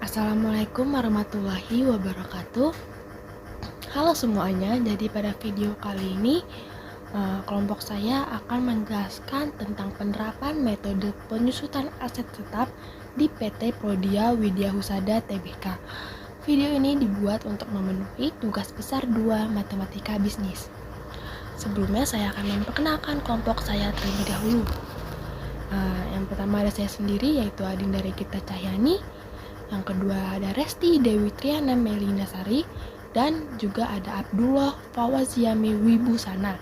Assalamualaikum warahmatullahi wabarakatuh. Halo semuanya, jadi pada video kali ini kelompok saya akan menjelaskan tentang penerapan metode penyusutan aset tetap di PT Prodia Widya Husada Tbk. Video ini dibuat untuk memenuhi tugas besar 2 Matematika Bisnis. Sebelumnya saya akan memperkenalkan kelompok saya terlebih dahulu. Yang pertama ada saya sendiri, yaitu Adinda Regita Cahyani. Yang kedua ada Resti Dewi Triana Melinasari, dan juga ada Abdullah Fawaziami Wibusana.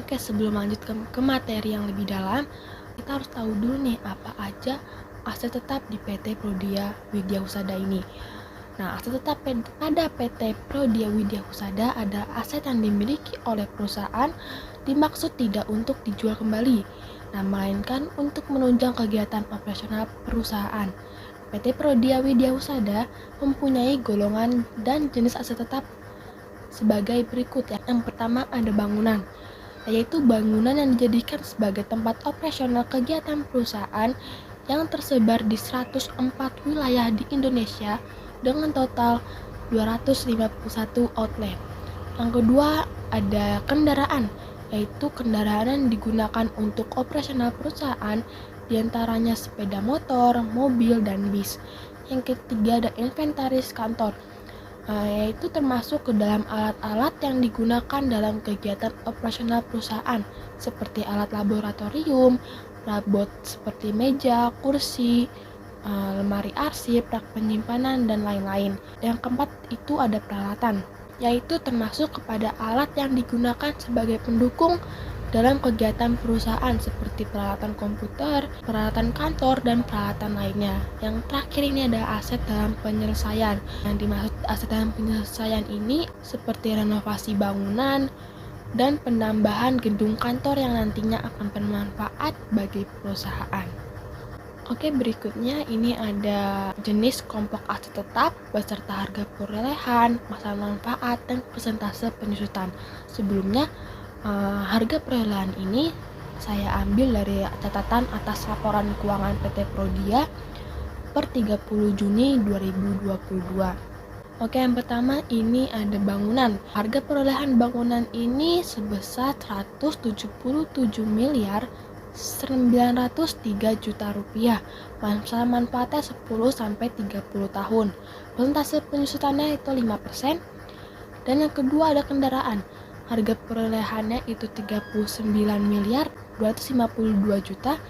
Oke, sebelum lanjut ke materi yang lebih dalam, kita harus tahu dulu nih apa aja aset tetap di PT Prodia Widya Husada ini. Nah, aset tetap pada PT Prodia Widya Husada ada aset yang dimiliki oleh perusahaan dimaksud tidak untuk dijual kembali, nah melainkan untuk menunjang kegiatan operasional perusahaan. PT Prodia Widya Husada mempunyai golongan dan jenis aset tetap sebagai berikut. Yang pertama ada bangunan, yaitu bangunan yang dijadikan sebagai tempat operasional kegiatan perusahaan yang tersebar di 104 wilayah di Indonesia dengan total 251 outlet. Yang kedua ada kendaraan, yaitu kendaraan yang digunakan untuk operasional perusahaan, diantaranya sepeda motor, mobil, dan bis. Yang ketiga ada inventaris kantor, yaitu termasuk ke dalam alat-alat yang digunakan dalam kegiatan operasional perusahaan, seperti alat laboratorium, perabot seperti meja, kursi, lemari arsip, rak penyimpanan, dan lain-lain. Yang keempat itu ada peralatan, yaitu termasuk kepada alat yang digunakan sebagai pendukung dalam kegiatan perusahaan seperti peralatan komputer, peralatan kantor, dan peralatan lainnya. Yang terakhir ini ada aset dalam penyelesaian. Yang dimaksud aset dalam penyelesaian ini seperti renovasi bangunan dan penambahan gedung kantor yang nantinya akan bermanfaat bagi perusahaan. Oke, berikutnya ini ada jenis kelompok aset tetap beserta harga perolehan, masa manfaat, dan persentase penyusutan. Sebelumnya, harga perolehan ini saya ambil dari catatan atas laporan keuangan PT Prodia per 30 Juni 2022. Oke, yang pertama ini ada bangunan. Harga perolehan bangunan ini sebesar 177 miliar 903 juta rupiah. Masa manfaatnya 10-30 tahun. Persentase penyusutannya itu 5%. Dan yang kedua ada kendaraan. Harga perolehannya itu 39 miliar 252 juta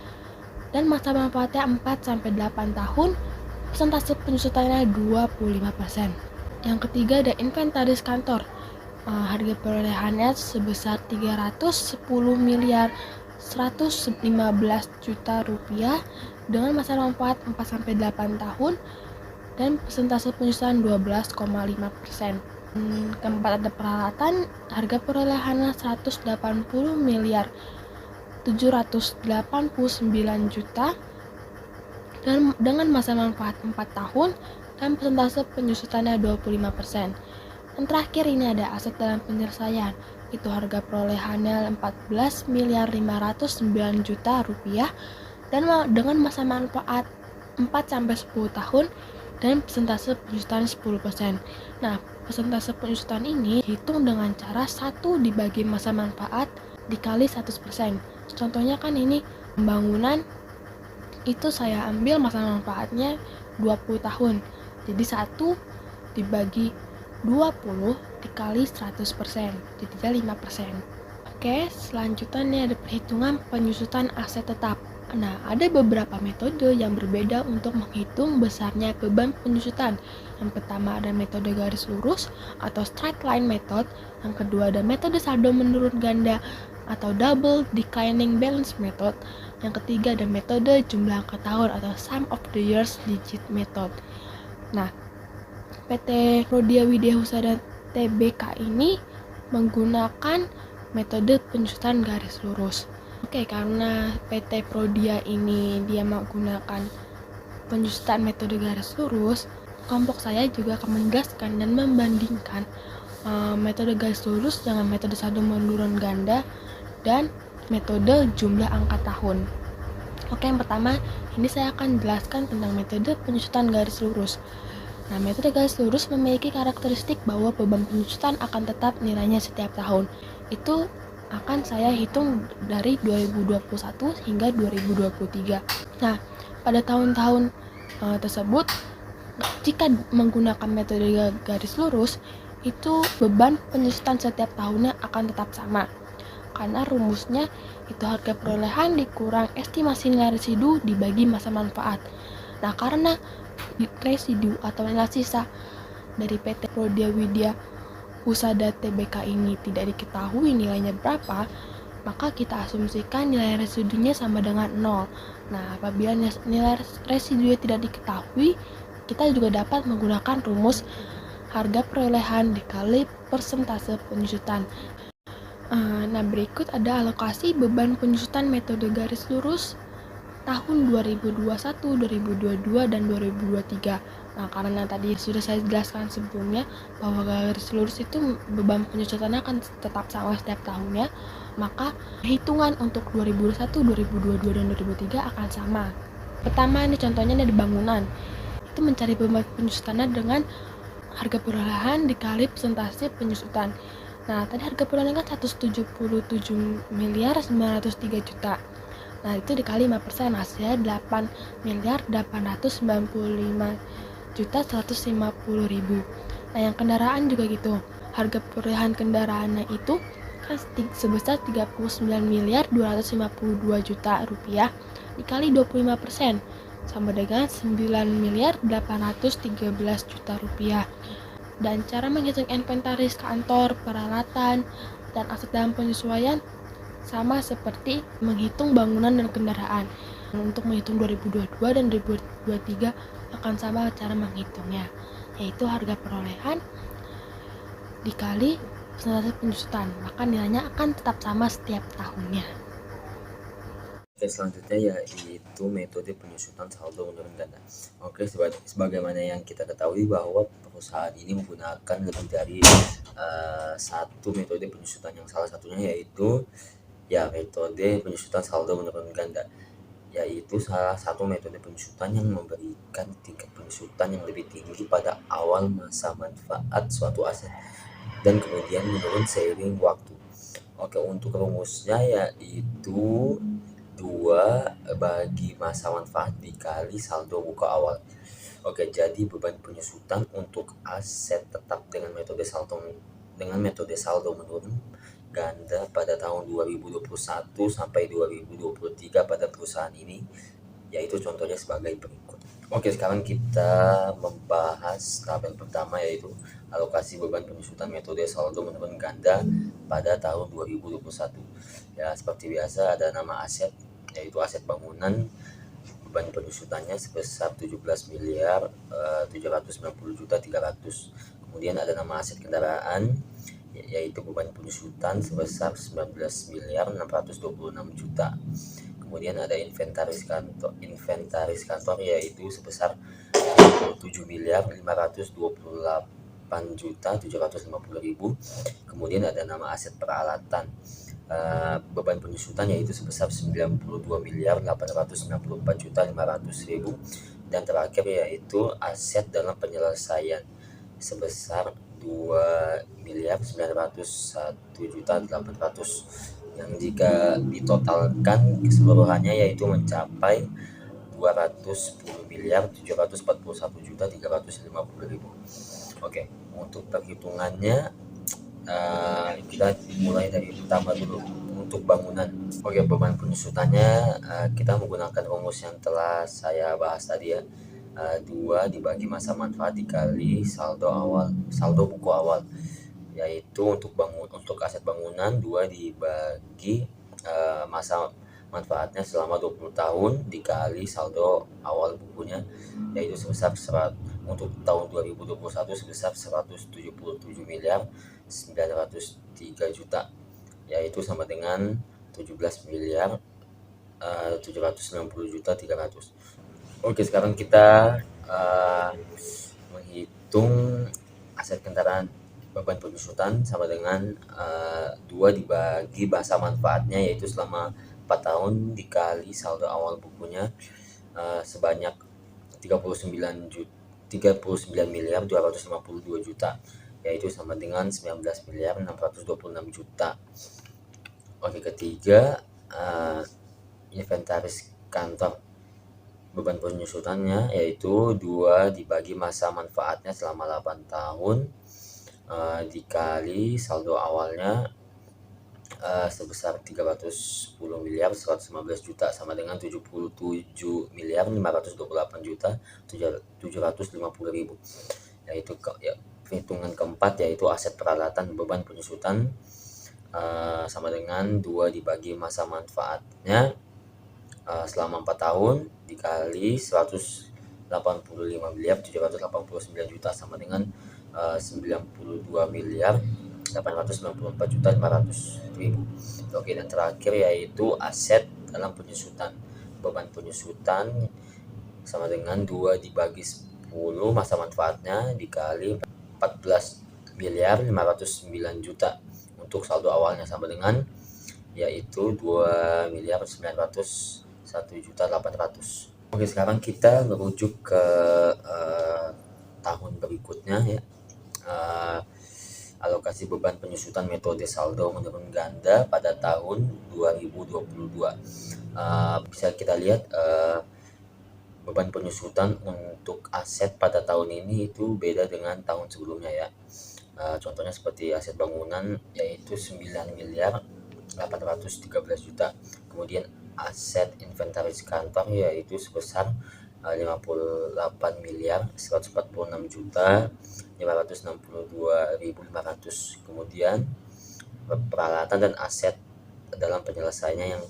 dan masa manfaatnya 4-8 tahun. Persentase penyusutannya 25%. Yang ketiga ada inventaris kantor. Harga perolehannya sebesar 310 miliar 115 juta rupiah dengan masa manfaat 4-8 tahun dan persentase penyusutan 12,5%. Keempat ada peralatan, harga perolehannya 180 miliar 789 juta dan dengan masa manfaat 4 tahun dan persentase penyusutannya 25%. Yang terakhir ini ada aset dalam penyelesaian, itu harga perolehannya 14 miliar 509 juta rupiah dan dengan masa manfaat 4-10 tahun dan persentase penyusutan 10%. Nah, persentase penyusutan ini dihitung dengan cara 1 dibagi masa manfaat dikali 100%. Contohnya kan ini pembangunan itu saya ambil masa manfaatnya 20 tahun. Jadi 1 dibagi 20 dikali 100%, jadinya 5%. Oke, selanjutnya ada perhitungan penyusutan aset tetap. Nah, ada beberapa metode yang berbeda untuk menghitung besarnya beban penyusutan. Yang pertama ada metode garis lurus atau straight line method. Yang kedua ada metode saldo menurun ganda atau double declining balance method. Yang ketiga ada metode jumlah angka tahun atau sum of the years digit method. Nah, PT Prodia Widya Husada Tbk ini menggunakan metode penyusutan garis lurus. Oke, karena PT Prodia ini dia menggunakan penyusutan metode garis lurus, kelompok saya juga akan menjelaskan dan membandingkan metode garis lurus dengan metode saldo menurun ganda dan metode jumlah angka tahun. Oke, yang pertama, ini saya akan jelaskan tentang metode penyusutan garis lurus. Nah, metode garis lurus memiliki karakteristik bahwa beban penyusutan akan tetap nilainya setiap tahun. Itu akan saya hitung dari 2021 hingga 2023. Nah, pada tahun-tahun tersebut, jika menggunakan metode garis lurus, itu beban penyusutan setiap tahunnya akan tetap sama. Karena rumusnya itu harga perolehan dikurang estimasi nilai residu dibagi masa manfaat. Nah, karena residu atau nilai sisa dari PT Prodya Widya Husada Tbk ini tidak diketahui nilainya berapa, maka kita asumsikan nilai residunya sama dengan 0. Nah, apabila nilai residunya tidak diketahui, kita juga dapat menggunakan rumus harga perolehan dikali persentase penyusutan. Nah, berikut ada alokasi beban penyusutan metode garis lurus tahun 2021, 2022, dan 2023. Nah, karena tadi sudah saya jelaskan sebelumnya bahwa garis lurus itu beban penyusutannya akan tetap sama setiap tahunnya, maka hitungan untuk 2021, 2022, dan 2023 akan sama. Pertama, ini contohnya dari bangunan. Itu mencari beban penyusutannya dengan harga perolehan dikali persentase penyusutan. Nah, tadi harga perolehan kan 177 miliar 903 juta. Nah, itu dikali 5%, hasilnya 8 miliar 895 juta 150 ribu. Nah, yang kendaraan juga gitu. Harga perolehan kendaraannya itu kan sebesar 39 miliar 252 juta rupiah dikali 25%, sama dengan 9 miliar 813 juta rupiah. Dan cara menghitung inventaris kantor, peralatan, dan aset dalam penyesuaian sama seperti menghitung bangunan dan kendaraan. Untuk menghitung 2022 dan 2023 akan sama cara menghitungnya, yaitu harga perolehan dikali persentase penyusutan, maka nilainya akan tetap sama setiap tahunnya. Oke, selanjutnya yaitu metode penyusutan saldo menurun ganda. Oke, sebagaimana yang kita ketahui bahwa perusahaan ini menggunakan lebih dari satu metode penyusutan, yang salah satunya yaitu metode penyusutan saldo menurun ganda, yaitu salah satu metode penyusutan yang memberikan tingkat penyusutan yang lebih tinggi pada awal masa manfaat suatu aset dan kemudian menurun seiring waktu. Oke, untuk rumusnya yaitu 2 bagi masa manfaat dikali saldo buka awal. Oke, jadi beban penyusutan untuk aset tetap dengan metode saldo menurun ganda pada tahun 2021 sampai 2023 pada perusahaan ini, yaitu contohnya sebagai berikut. Oke, sekarang kita membahas tabel pertama, yaitu alokasi beban penyusutan metode saldo menurun ganda pada tahun 2021. Ya, seperti biasa ada nama aset, yaitu aset bangunan. Beban penyusutannya sebesar 17 miliar 790 juta 300. Kemudian ada nama aset kendaraan, yaitu beban penyusutan sebesar 19 miliar 626 juta. Kemudian ada inventaris kantor yaitu sebesar 7 miliar 528 juta 750 ribu. Kemudian ada nama aset peralatan, beban penyusutan yaitu sebesar 92 miliar 864 juta 500 ribu. Dan terakhir yaitu aset dalam penyelesaian sebesar 2 miliar 901 juta 800, yang jika ditotalkan keseluruhannya yaitu mencapai 210 miliar 741 juta 350 ribu. Oke, untuk perhitungannya kita mulai dari pertama dulu. Untuk bangunan, oke, beban penyusutannya kita menggunakan rumus yang telah saya bahas tadi ya. 2 dibagi masa manfaat dikali saldo buku awal, yaitu untuk aset bangunan 2 dibagi masa manfaatnya selama 20 tahun dikali saldo awal bukunya, yaitu sebesar untuk tahun 2021 sebesar 177 miliar 903 juta, yaitu sama dengan 17 miliar 790 juta 300. Oke, sekarang kita menghitung aset kendaraan. Beban penyusutan sama dengan 2 dibagi masa manfaatnya, yaitu selama 4 tahun dikali saldo awal bukunya sebanyak 39 miliar 252 juta, yaitu sama dengan 19 miliar 626 juta. Oke, ketiga, inventaris kantor. Beban penyusutannya yaitu 2 dibagi masa manfaatnya selama 8 tahun dikali saldo awalnya sebesar 310 miliar 115 juta sama dengan 77 miliar 528 juta 750 ribu. Yaitu perhitungan keempat yaitu aset peralatan beban penyusutan sama dengan 2 dibagi masa manfaatnya selama 4 tahun dikali 185 miliar 789 juta sama dengan 92 miliar 894 juta 500 ribu. Oke, dan terakhir yaitu aset dalam penyusutan. Beban penyusutan sama dengan 2 dibagi 10 masa manfaatnya dikali 14 miliar 509 juta untuk saldo awalnya sama dengan yaitu 2 miliar 901 juta 800. Oke, sekarang kita merujuk ke tahun berikutnya ya. Alokasi beban penyusutan metode saldo menurun ganda pada tahun 2022. Bisa kita lihat beban penyusutan untuk aset pada tahun ini itu beda dengan tahun sebelumnya ya. Contohnya seperti aset bangunan yaitu 9 miliar 813 juta. Kemudian aset inventaris kantor yaitu sebesar 58 miliar 146 juta 562.500. Kemudian peralatan dan aset dalam penyelesaiannya yang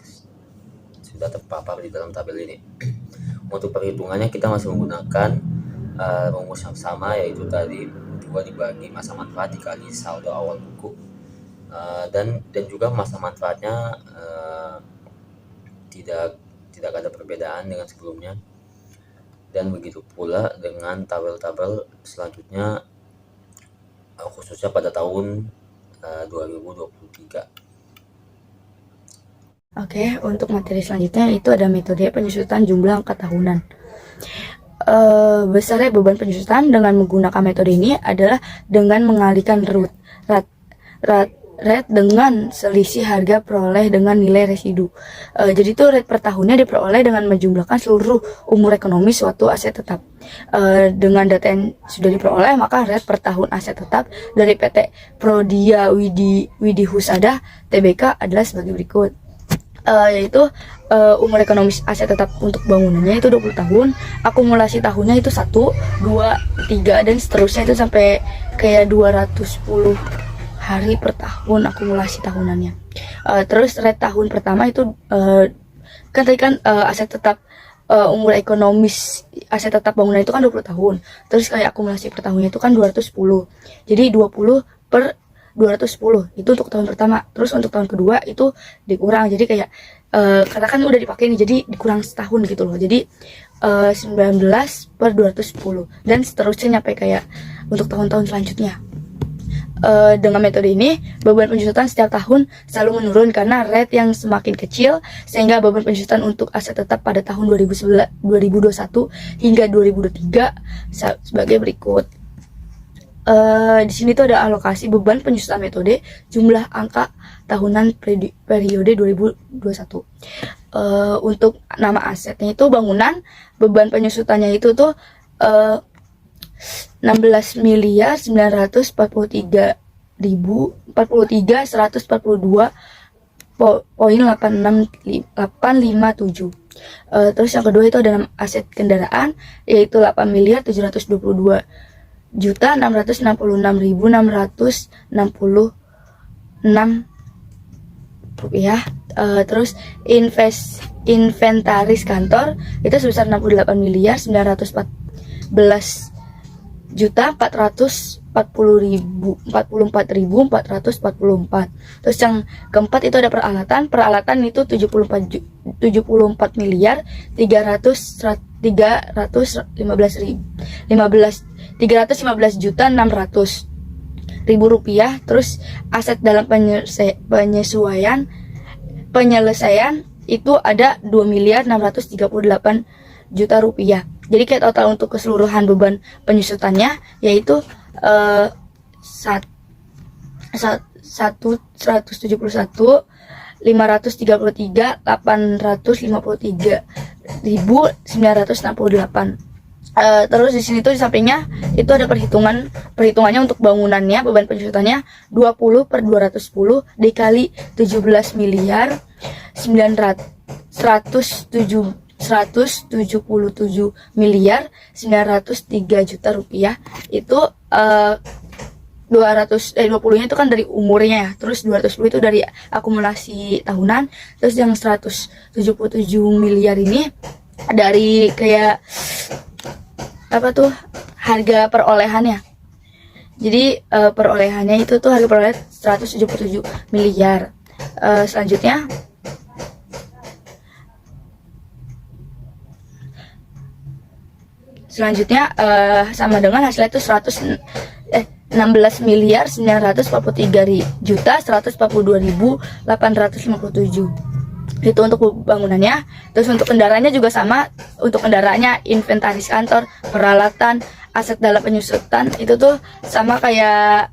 sudah terpapar di dalam tabel ini. Untuk perhitungannya kita masih menggunakan rumus yang sama yaitu tadi 2 dibagi masa manfaat dikali saldo awal buku. Dan juga masa manfaatnya tidak ada perbedaan dengan sebelumnya, dan begitu pula dengan tabel-tabel selanjutnya khususnya pada tahun 2023. Oke, untuk materi selanjutnya itu ada metode penyusutan jumlah angka tahunan. Besarnya beban penyusutan dengan menggunakan metode ini adalah dengan mengalihkan rate dengan selisih harga peroleh dengan nilai residu. Jadi itu rate per tahunnya diperoleh dengan menjumlahkan seluruh umur ekonomi suatu aset tetap. Dengan data yang sudah diperoleh, maka rate per tahun aset tetap dari PT Prodia Widi Husada Tbk adalah sebagai berikut. Yaitu umur ekonomi aset tetap untuk bangunannya itu 20 tahun, akumulasi tahunnya itu 1, 2, 3 dan seterusnya itu sampai kayak 210 hari per tahun akumulasi tahunannya. Terus rate tahun pertama itu kan tadi kan aset tetap umur ekonomis aset tetap bangunan itu kan 20 tahun. Terus kayak akumulasi per tahunnya itu kan 210. Jadi 20 per 210 itu untuk tahun pertama. Terus untuk tahun kedua itu dikurang. Jadi kayak karena kan udah dipakai nih, jadi dikurang setahun gitu loh. Jadi 19 per 210 dan seterusnya nyampe kayak untuk tahun-tahun selanjutnya. Dengan metode ini beban penyusutan setiap tahun selalu menurun karena rate yang semakin kecil, sehingga beban penyusutan untuk aset tetap pada tahun 2021 hingga 2023 sebagai berikut. Di sini tuh ada alokasi beban penyusutan metode jumlah angka tahunan periode 2021. Untuk nama asetnya itu bangunan, beban penyusutannya itu tuh 16 miliar 943 ribu 157 terus yang kedua itu ada aset kendaraan yaitu 8 miliar 722 juta 666.666 rupiah. Terus inventaris kantor itu sebesar 68 miliar 914 juta 444.444. Terus yang keempat itu ada peralatan itu 74 miliar 315 juta 600 ribu rupiah. Terus aset dalam penyelesaian itu ada 2.638.000.000 rupiah. Jadi kayak total untuk keseluruhan beban penyusutannya yaitu 171.533.853.968. Terus di sini tuh di sampingnya itu ada perhitungannya untuk bangunannya, beban penyusutannya 20/210 dikali 17 miliar 177 miliar 903 juta rupiah. Itu 20-nya itu kan dari umurnya ya, terus 210 itu dari akumulasi tahunan, terus yang 177 miliar ini dari kayak apa tuh harga perolehannya. Jadi perolehannya itu tuh harga perolehan 177 miliar. Selanjutnya sama dengan hasilnya itu 16 miliar 943.142.857. Itu untuk bangunannya. Terus untuk kendaraannya juga sama. Untuk kendaraannya, inventaris kantor, peralatan, aset dalam penyusutan itu tuh sama kayak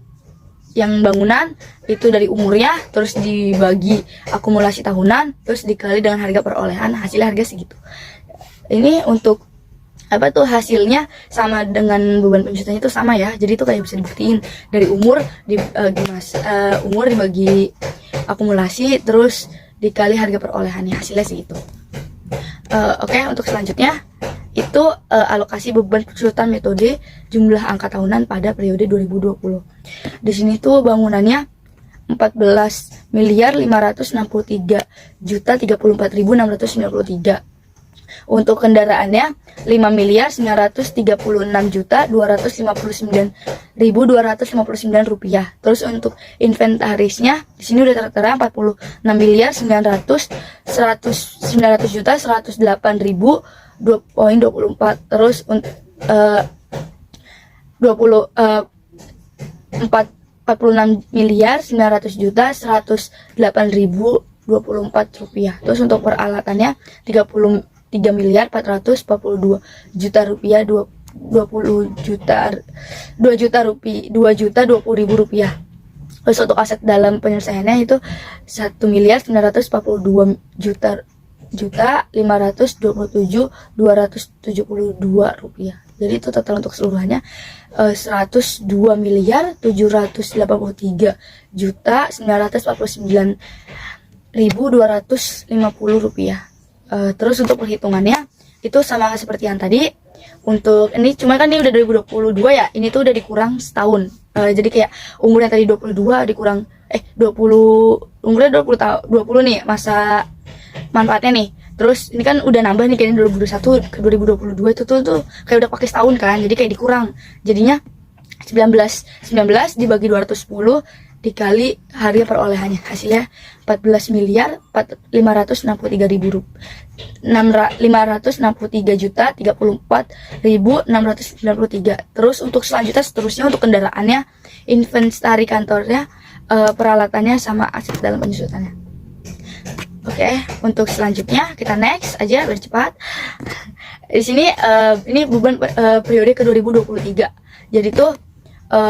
yang bangunan, itu dari umurnya terus dibagi akumulasi tahunan terus dikali dengan harga perolehan, hasilnya harga segitu. Ini untuk apa tuh hasilnya sama dengan beban penyusutannya itu sama ya. Jadi itu kayak bisa dibuktiin dari umur umur dibagi akumulasi terus dikali harga perolehannya, hasilnya segitu. Oke, untuk selanjutnya itu alokasi beban penyusutan metode jumlah angka tahunan pada periode 2020. Di sini tuh bangunannya 14.563.034.693. Untuk kendaraannya 5.936.259.259 rupiah. Terus untuk inventarisnya di sini udah tertera 46.900.108.000.24. Terus untuk 46.900.108.000.24 rupiah. Terus untuk peralatannya 3.442.000.000 rupiah, 2.020.000 rupiah. Terus untuk aset dalam penyelesaiannya itu 1.942.527.272 rupiah. Jadi itu total untuk keseluruhannya 102.783.949.250 rupiah. Terus untuk perhitungannya itu sama seperti yang tadi. Untuk ini cuma kan ini udah 2022 ya, ini tuh udah dikurang setahun. Jadi kayak umurnya tadi 22 dikurang 20, umurnya 20 tahun, 20 nih masa manfaatnya nih. Terus ini kan udah nambah nih kayaknya 2021 ke 2022 itu tuh kayak udah pakai setahun kan. Jadi kayak dikurang. Jadinya 19 dibagi 210 dikali harga perolehannya, hasilnya 14.563.563.034.693. Terus untuk seterusnya untuk kendaraannya, inventaris kantornya, peralatannya sama aset dalam penyusutannya. Oke, untuk selanjutnya kita next aja biar cepat. Di sini ini beban periode ke 2023. Jadi tuh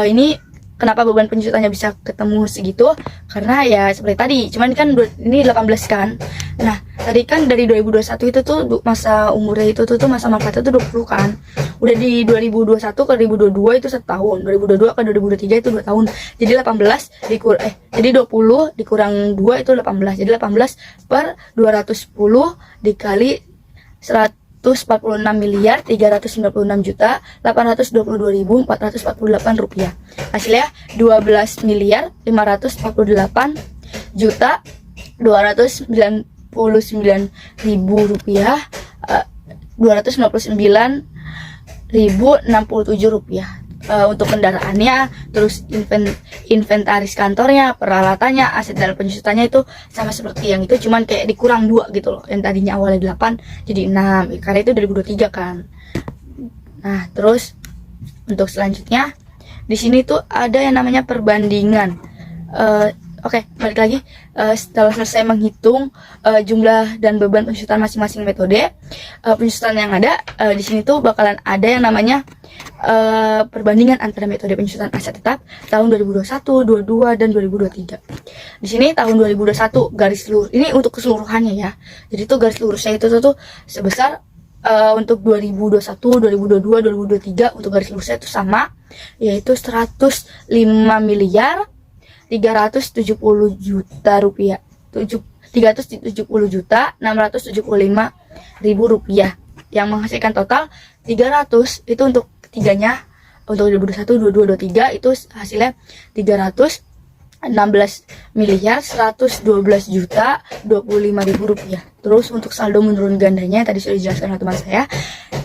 ini kenapa beban penyusutannya bisa ketemu segitu? Karena ya seperti tadi, cuman kan ini 18 kan. Nah, tadi kan dari 2021 itu tuh masa umurnya itu tuh masa manfaatnya tuh 20 kan. Udah di 2021 ke 2022 itu 1 tahun, 2022 ke 2023 itu 2 tahun. Jadi 20 dikurang 2 itu 18. Jadi 18 per 210 dikali 146.396.822.448 rupiah. Hasilnya 12.428.299.000 rupiah, 299.067 rupiah. Untuk kendaraannya, terus inventaris kantornya, peralatannya, aset dalam penyusutannya itu sama seperti yang itu, cuman kayak dikurang 2 gitu loh. Yang tadinya awalnya 8 jadi 6, karena itu 2023 kan. Nah, terus untuk selanjutnya di sini tuh ada yang namanya perbandingan. Oke, balik lagi. Setelah selesai menghitung jumlah dan beban penyusutan masing-masing metode penyusutan yang ada, di sini tuh bakalan ada yang namanya perbandingan antara metode penyusutan aset tetap tahun 2021, 22, dan 2023. Di sini tahun 2021 garis lurus ini untuk keseluruhannya ya. Jadi tuh garis lurusnya itu tuh sebesar untuk 2021, 2022, 2023 untuk garis lurusnya itu sama, yaitu 105 miliar 370 juta rupiah, 370 juta 675 ribu rupiah, yang menghasilkan total 300 itu untuk ketiganya. Untuk 2021, 22, 23 itu hasilnya 316 miliar 112 juta 25 ribu rupiah. Terus untuk saldo menurun gandanya tadi sudah dijelaskan oleh teman saya.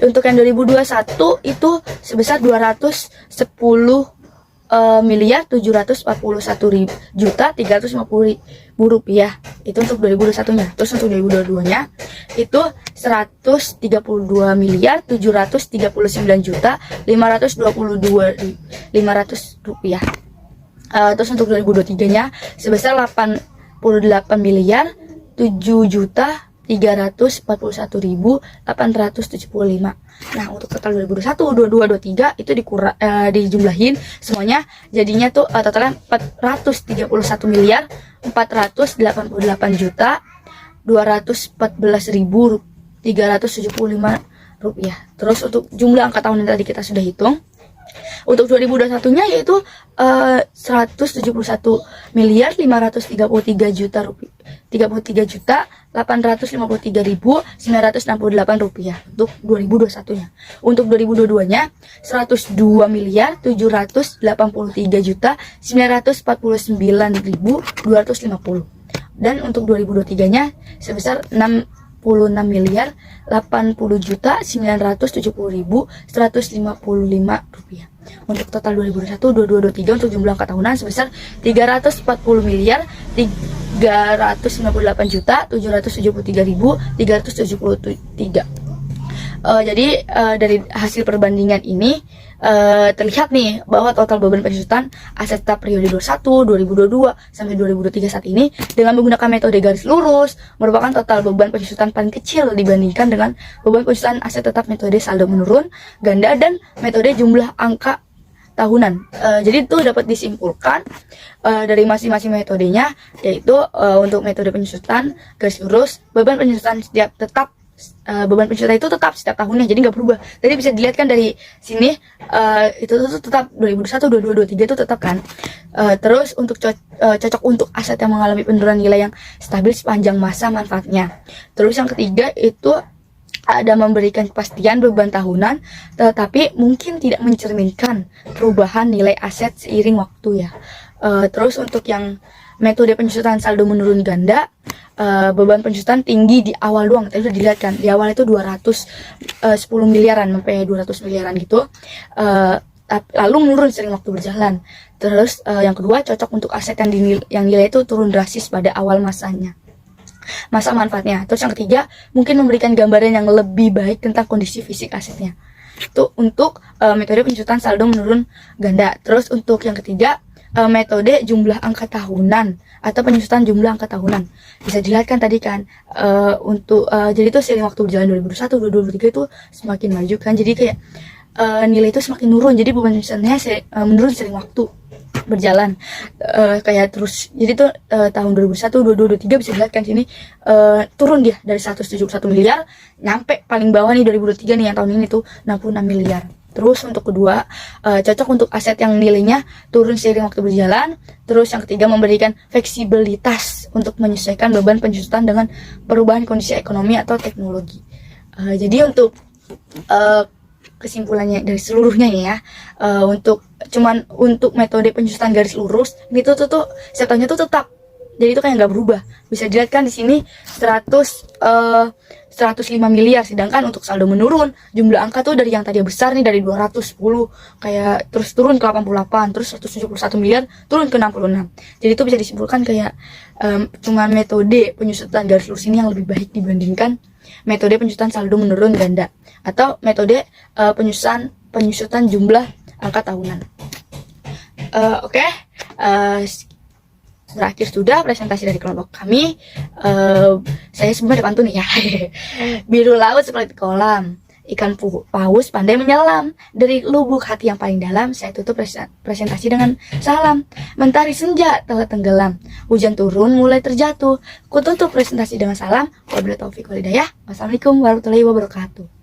Untuk yang 2021 itu sebesar 210 miliar 741 juta 350 ribu rupiah. Itu untuk 2021 nya. Terus untuk 2022 nya itu 132 miliar 739 juta 500 rupiah. Terus untuk 2023 nya sebesar 88 miliar 7 juta 341.875. Nah, untuk total 2021, 22, 23 itu dijumlahin semuanya jadinya tuh totalnya 431 miliar 488 juta 214.375 rupiah. Terus untuk jumlah angka tahun yang tadi kita sudah hitung, untuk 2021 nya yaitu 171 miliar 533 juta rupiah, 33 juta 853.968 rupiah untuk 2021 nya. Untuk 2022 nya 102 miliar 783 juta 949.250. Dan untuk 2023 nya sebesar 66 miliar 80 juta 970.155 rupiah. Untuk total 2021, 22, 23 untuk jumlah angka tahunan sebesar 340 miliar 398 juta 773.373. Jadi dari hasil perbandingan ini terlihat nih bahwa total beban penyusutan aset tetap periode 21, 2022 sampai 2023 saat ini dengan menggunakan metode garis lurus merupakan total beban penyusutan paling kecil dibandingkan dengan beban penyusutan aset tetap metode saldo menurun ganda dan metode jumlah angka tahunan. Jadi itu dapat disimpulkan dari masing-masing metodenya, yaitu untuk metode penyusutan garis lurus beban penyusutan setiap tetap beban penyusutan itu tetap setiap tahunnya, jadi nggak berubah. Jadi bisa dilihat kan dari sini itu tuh tetap 2021, 2022, 2023 itu tetap kan. Terus untuk cocok untuk aset yang mengalami penurunan nilai yang stabil sepanjang masa manfaatnya. Terus yang ketiga itu ada memberikan kepastian beban tahunan tetapi mungkin tidak mencerminkan perubahan nilai aset seiring waktu ya. Terus untuk yang metode penyusutan saldo menurun ganda, beban penyusutan tinggi di awal doang. Tadi udah dilihat kan, di awal itu 210 miliaran sampai 200 miliaran gitu. Lalu menurun sering waktu berjalan. Terus yang kedua cocok untuk aset yang nilai itu turun drastis pada awal masanya, masa manfaatnya. Terus yang ketiga mungkin memberikan gambaran yang lebih baik tentang kondisi fisik asetnya. Itu untuk metode penyusutan saldo menurun ganda. Terus untuk yang ketiga metode jumlah angka tahunan atau penyusutan jumlah angka tahunan. Bisa dilihat kan tadi kan untuk jadi itu seiring waktu berjalan 2021, 2023 itu semakin maju kan. Jadi kayak nilai itu semakin menurun. Jadi beban penyusutannya menurun seiring waktu berjalan kayak terus. Jadi tuh tahun 2001, 2023 bisa dilihat kan sini turun dia dari 171 miliar nyampe paling bawah nih 2023 nih yang tahun ini tuh 66 miliar. Terus untuk kedua cocok untuk aset yang nilainya turun seiring waktu berjalan. Terus yang ketiga memberikan fleksibilitas untuk menyesuaikan beban penyusutan dengan perubahan kondisi ekonomi atau teknologi. Jadi untuk kesimpulannya dari seluruhnya ya, untuk metode penyusutan garis lurus ini tuh setiap tahunnya tuh tetap. Jadi itu kayak nggak berubah. Bisa dilihat kan di sini 105 miliar, sedangkan untuk saldo menurun jumlah angka tuh dari yang tadi besar nih dari 210 kayak terus turun ke 88, terus 171 miliar turun ke 66. Jadi itu bisa disimpulkan kayak cuman metode penyusutan garis lurus ini yang lebih baik dibandingkan metode penyusutan saldo menurun ganda atau metode penyusutan jumlah angka tahunan. Oke. berakhir sudah presentasi dari kelompok kami. Saya sebenarnya pantun ya. Biru laut seperti kolam, ikan paus pandai menyelam. Dari lubuk hati yang paling dalam, saya tutup presentasi dengan salam. Mentari senja telah tenggelam, hujan turun mulai terjatuh. Ku tutup presentasi dengan salam. Wabillahi taufiq wal hidayah. Wassalamualaikum warahmatullahi wabarakatuh.